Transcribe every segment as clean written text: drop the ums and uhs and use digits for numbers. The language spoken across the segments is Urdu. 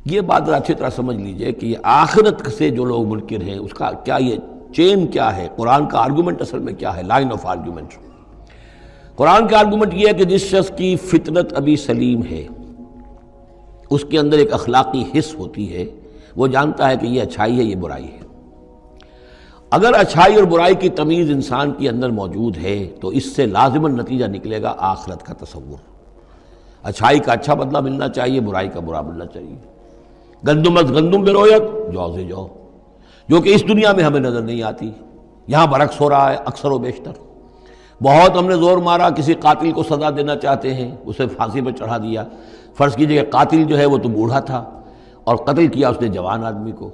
یہ بات اچھی طرح سمجھ لیجئے کہ یہ آخرت سے جو لوگ منکر ہیں اس کا کیا یہ چین کیا ہے، قرآن کا آرگومنٹ اصل میں کیا ہے، لائن آف آرگومنٹ۔ قرآن کا آرگومنٹ یہ ہے کہ جس شخص کی فطرت ابھی سلیم ہے، اس کے اندر ایک اخلاقی حس ہوتی ہے، وہ جانتا ہے کہ یہ اچھائی ہے، یہ برائی ہے۔ اگر اچھائی اور برائی کی تمیز انسان کے اندر موجود ہے تو اس سے لازماً نتیجہ نکلے گا آخرت کا تصور۔ اچھائی کا اچھا بدلہ ملنا چاہیے، برائی کا برا ملنا چاہیے۔ گندم از گندم برویت، جو سے جو، جو کہ اس دنیا میں ہمیں نظر نہیں آتی، یہاں برعکس ہو رہا ہے اکثر و بیشتر۔ بہت ہم نے زور مارا، کسی قاتل کو سزا دینا چاہتے ہیں، اسے پھانسی پہ چڑھا دیا۔ فرض کیجئے کہ قاتل جو ہے وہ تو بوڑھا تھا اور قتل کیا اس نے جوان آدمی کو۔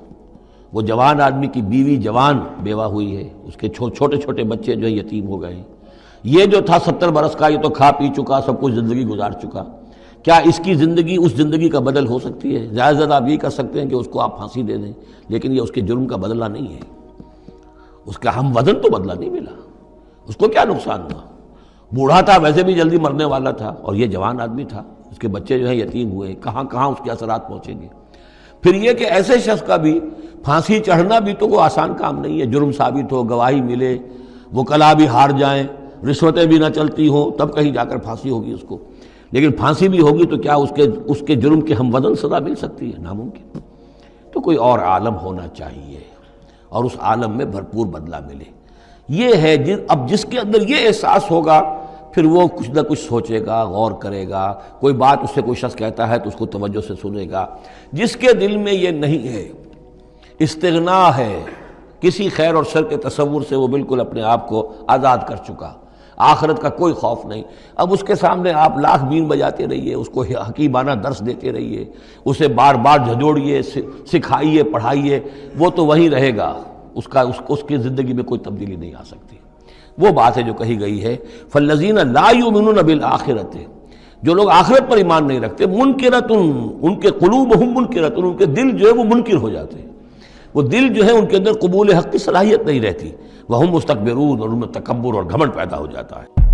وہ جوان آدمی کی بیوی جوان بیوہ ہوئی ہے، اس کے چھوٹے چھوٹے بچے جو ہیں یتیم ہو گئے ہیں۔ یہ جو تھا 70 برس کا، یہ تو کھا پی چکا، سب کچھ زندگی گزار چکا۔ کیا اس کی زندگی اس زندگی کا بدل ہو سکتی ہے؟ زیادہ زیادہ آپ یہ کر سکتے ہیں کہ اس کو آپ پھانسی دے دیں، لیکن یہ اس کے جرم کا بدلہ نہیں ہے، اس کا ہم وزن تو بدلہ نہیں ملا۔ اس کو کیا نقصان ہوا؟ بوڑھا تھا، ویسے بھی جلدی مرنے والا تھا، اور یہ جوان آدمی تھا، اس کے بچے جو ہیں یتیم ہوئے، کہاں کہاں اس کے اثرات پہنچیں گے۔ پھر یہ کہ ایسے شخص کا بھی پھانسی چڑھنا بھی تو کوئی آسان کام نہیں ہے، جرم ثابت ہو، گواہی ملے، وکلاء بھی ہار جائیں، رشوتیں بھی نہ چلتی ہوں، تب کہیں جا کر پھانسی ہوگی اس کو۔ لیکن پھانسی بھی ہوگی تو کیا اس کے جرم کے ہم وزن سزا مل سکتی ہے؟ ناممکن۔ تو کوئی اور عالم ہونا چاہیے اور اس عالم میں بھرپور بدلہ ملے۔ یہ ہے اب جس کے اندر یہ احساس ہوگا، پھر وہ کچھ نہ کچھ سوچے گا، غور کرے گا، کوئی بات اس سے کوئی شخص کہتا ہے تو اس کو توجہ سے سنے گا۔ جس کے دل میں یہ نہیں ہے، استغنا ہے، کسی خیر اور شر کے تصور سے وہ بالکل اپنے آپ کو آزاد کر چکا، آخرت کا کوئی خوف نہیں۔ اب اس کے سامنے آپ لاکھ بین بجاتے رہیے، اس کو حکیمانہ درس دیتے رہیے، اسے بار بار جھنجھوڑیے، سکھائیے، پڑھائیے، وہ تو وہیں رہے گا، اس کی زندگی میں کوئی تبدیلی نہیں آ سکتی۔ وہ بات ہے جو کہی گئی ہے فالذین لا یؤمنون بالآخرۃ، جو لوگ آخرت پر ایمان نہیں رکھتے، منکرۃ، ان کے قلوبہم منکرۃ، ان کے دل جو ہے وہ منکر ہو جاتے ہیں، وہ دل جو ہے ان کے اندر قبول حق کی صلاحیت نہیں رہتی، وہم مستکبرون، اور ان میں تکبر اور گھمنڈ پیدا ہو جاتا ہے۔